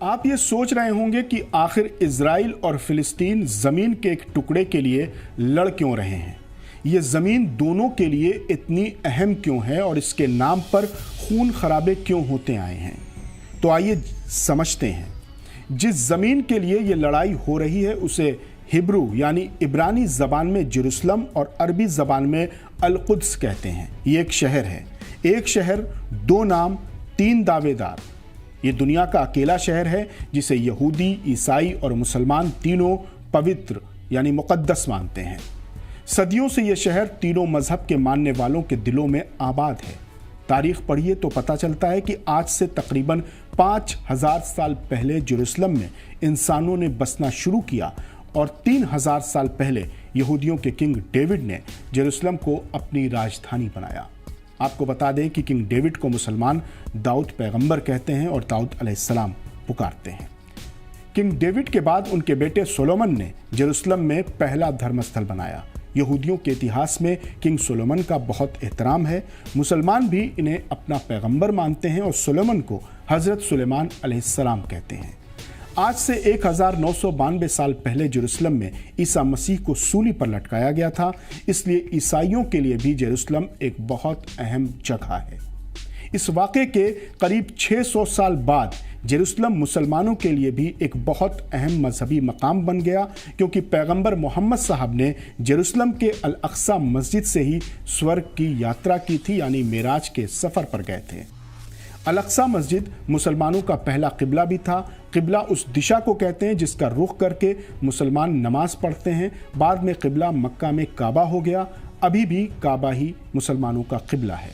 आप ये सोच रहे होंगे कि आखिर इजराइल और फिलिस्तीन ज़मीन के एक टुकड़े के लिए लड़ क्यों रहे हैं। ये ज़मीन दोनों के लिए इतनी अहम क्यों है और इसके नाम पर खून खराबे क्यों होते आए हैं। तो आइए समझते हैं। जिस ज़मीन के लिए ये लड़ाई हो रही है उसे हिब्रू यानी इब्रानी ज़बान में जेरूसलम और अरबी ज़बान में अल-कुद्स कहते हैं। ये एक शहर है, एक शहर दो नाम तीन दावेदार। ये दुनिया का अकेला शहर है जिसे यहूदी, ईसाई और मुसलमान तीनों पवित्र यानी मुक़द्दस मानते हैं। सदियों से यह शहर तीनों मजहब के मानने वालों के दिलों में आबाद है। तारीख पढ़िए तो पता चलता है कि आज से तकरीबन 5000 साल पहले जेरूसलम में इंसानों ने बसना शुरू किया और 3000 साल पहले यहूदियों के किंग डेविड ने जेरूसलम को अपनी राजधानी बनाया। आपको बता दें कि किंग डेविड को मुसलमान दाऊद पैगंबर कहते हैं और दाऊद अलैहिस्सलाम पुकारते हैं। किंग डेविड के बाद उनके बेटे सोलोमन ने जेरूसलम में पहला धर्मस्थल बनाया। यहूदियों के इतिहास में किंग सोलोमन का बहुत एहतराम है। मुसलमान भी इन्हें अपना पैगंबर मानते हैं और सोलोमन को हज़रत सुलेमान अलैहिस्सलाम कहते हैं। आज से 1992 साल पहले जेरूसलम में ईसा मसीह को सूली पर लटकाया गया था, इसलिए ईसाइयों के लिए भी जेरूसलम एक बहुत अहम जगह है। इस वाक़े के करीब 600 साल बाद जेरूसलम मुसलमानों के लिए भी एक बहुत अहम मजहबी मकाम बन गया, क्योंकि पैगंबर मोहम्मद साहब ने जेरूसलम के अल अक्सा मस्जिद से ही स्वर्ग की यात्रा की थी, यानी मेराज के सफ़र पर गए थे। अल अक्सा मस्जिद मुसलमानों का पहला किबला भी था। किबला उस दिशा को कहते हैं जिसका रुख करके मुसलमान नमाज पढ़ते हैं। बाद में किबला मक्का में काबा हो गया। अभी भी काबा ही मुसलमानों का किबला है।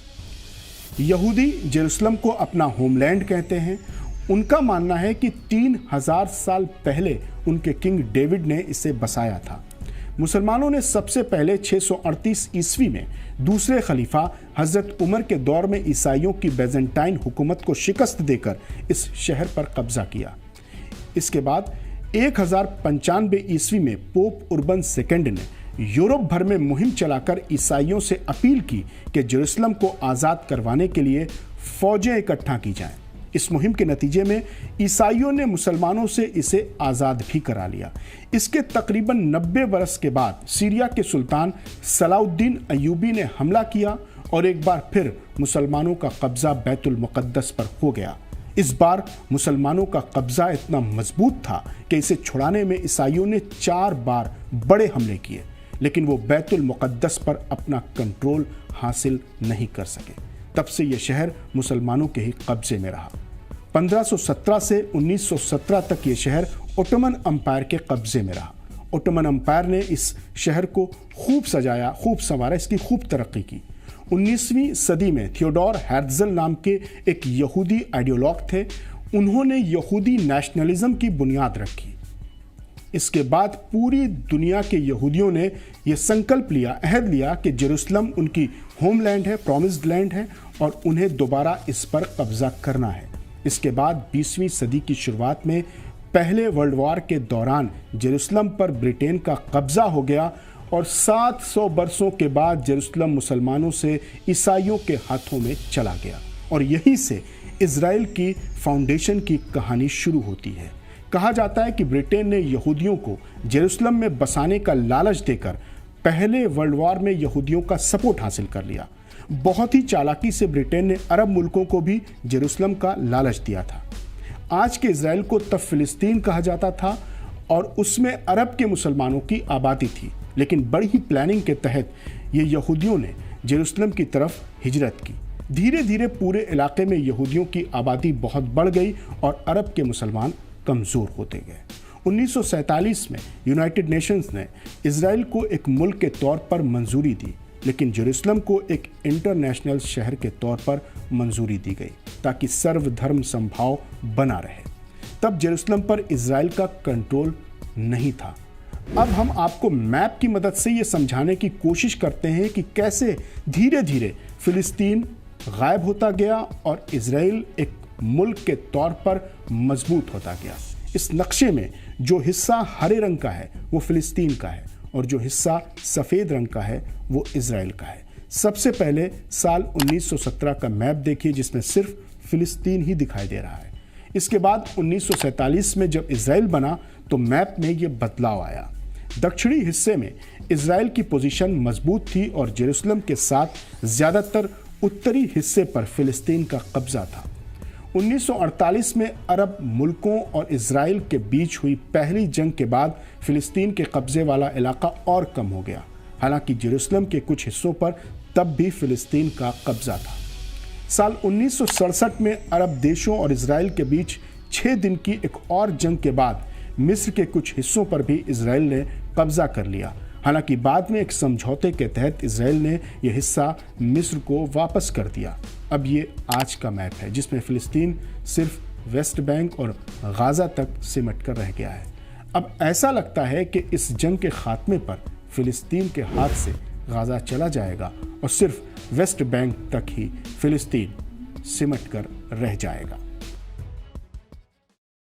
यहूदी जेरूसलम को अपना होमलैंड कहते हैं। उनका मानना है कि 3000 साल पहले उनके किंग डेविड ने इसे बसाया था। मुसलमानों ने सबसे पहले 638 ईस्वी में दूसरे खलीफा हज़रत उमर के दौर में ईसाइयों की बैजेंटाइन हुकूमत को शिकस्त देकर इस शहर पर कब्जा किया। इसके बाद 1095 ईस्वी में पोप उर्बन सेकेंड ने यूरोप भर में मुहिम चलाकर ईसाइयों से अपील की कि जेरूसलम को आज़ाद करवाने के लिए फौजें इकट्ठा की जाएं। इस मुहिम के नतीजे में ईसाइयों ने मुसलमानों से इसे आज़ाद भी करा लिया। इसके तकरीबन 90 बरस के बाद सीरिया के सुल्तान सलाउद्दीन अयूबी ने हमला किया और एक बार फिर मुसलमानों का कब्जा बैतुल मुक़द्दस पर हो गया। इस बार मुसलमानों का कब्जा इतना मजबूत था कि इसे छुड़ाने में ईसाइयों ने 4 बार बड़े हमले किए, लेकिन वो बैतुल मुक़द्दस पर अपना कंट्रोल हासिल नहीं कर सके। तब से यह शहर मुसलमानों के ही कब्जे में रहा। 1517 से 1917 तक ये शहर ओटोमन अम्पायर के कब्जे में रहा। ओटोमन अम्पायर ने इस शहर को खूब सजाया, खूब संवारा, इसकी खूब तरक्की की। 19वीं सदी में थियोडोर हेर्ज़ल नाम के एक यहूदी आइडियोलॉग थे। उन्होंने यहूदी नेशनलिज्म की बुनियाद रखी। इसके बाद पूरी दुनिया के यहूदियों ने यह संकल्प लिया, अहद लिया कि जेरूसलम उनकी होमलैंड है, प्रॉमिस्ड लैंड है और उन्हें दोबारा इस पर कब्जा करना है। इसके बाद 20वीं सदी की शुरुआत में पहले वर्ल्ड वॉर के दौरान जेरूसलम पर ब्रिटेन का कब्जा हो गया और 700 बरसों के बाद जेरूसलम मुसलमानों से ईसाइयों के हाथों में चला गया और यहीं से इजराइल की फाउंडेशन की कहानी शुरू होती है। कहा जाता है कि ब्रिटेन ने यहूदियों को जेरूसलम में बसाने का लालच देकर पहले वर्ल्ड वॉर में यहूदियों का सपोर्ट हासिल कर लिया। बहुत ही चालाकी से ब्रिटेन ने अरब मुल्कों को भी जेरूसलम का लालच दिया था। आज के इजराइल को तब फिलिस्तीन कहा जाता था और उसमें अरब के मुसलमानों की आबादी थी, लेकिन बड़ी ही प्लानिंग के तहत ये यहूदियों ने जेरूसलम की तरफ हिजरत की। धीरे धीरे पूरे इलाके में यहूदियों की आबादी बहुत बढ़ गई और अरब के मुसलमान कमज़ोर होते गए। 1947 में यूनाइटेड नेशंस ने इजराइल को एक मुल्क के तौर पर मंजूरी दी, लेकिन जेरूसलम को एक इंटरनेशनल शहर के तौर पर मंजूरी दी गई ताकि सर्वधर्म समभाव बना रहे। तब जेरूसलम पर इजराइल का कंट्रोल नहीं था। अब हम आपको मैप की मदद से ये समझाने की कोशिश करते हैं कि कैसे धीरे धीरे फिलिस्तीन गायब होता गया और इजराइल एक मुल्क के तौर पर मजबूत होता गया। इस नक्शे में जो हिस्सा हरे रंग का है वो फिलिस्तीन का है और जो हिस्सा सफ़ेद रंग का है वो इजराइल का है। सबसे पहले साल 1917 का मैप देखिए जिसमें सिर्फ फिलिस्तीन ही दिखाई दे रहा है। इसके बाद 1947 में जब इजराइल बना तो मैप में ये बदलाव आया। दक्षिणी हिस्से में इजराइल की पोजीशन मजबूत थी और जेरूसलम के साथ ज्यादातर उत्तरी हिस्से पर फिलिस्तीन का कब्जा था। 1948 में अरब मुल्कों और इजराइल के बीच हुई पहली जंग के बाद फिलिस्तीन के कब्जे वाला इलाका और कम हो गया। हालांकि जेरूसलम के कुछ हिस्सों पर तब भी फिलिस्तीन का कब्जा था। साल 1967 में अरब देशों और इजराइल के बीच 6 दिन की एक और जंग के बाद मिस्र के कुछ हिस्सों पर भी इजराइल ने कब्जा कर लिया। हालांकि बाद में एक समझौते के तहत इजराइल ने यह हिस्सा मिस्र को वापस कर दिया। अब ये आज का मैप है जिसमें फिलिस्तीन सिर्फ वेस्ट बैंक और गाजा तक सिमट कर रह गया है। अब ऐसा लगता है कि इस जंग के खात्मे पर फिलिस्तीन के हाथ से गाजा चला जाएगा और सिर्फ वेस्ट बैंक तक ही फिलिस्तीन सिमट कर रह जाएगा।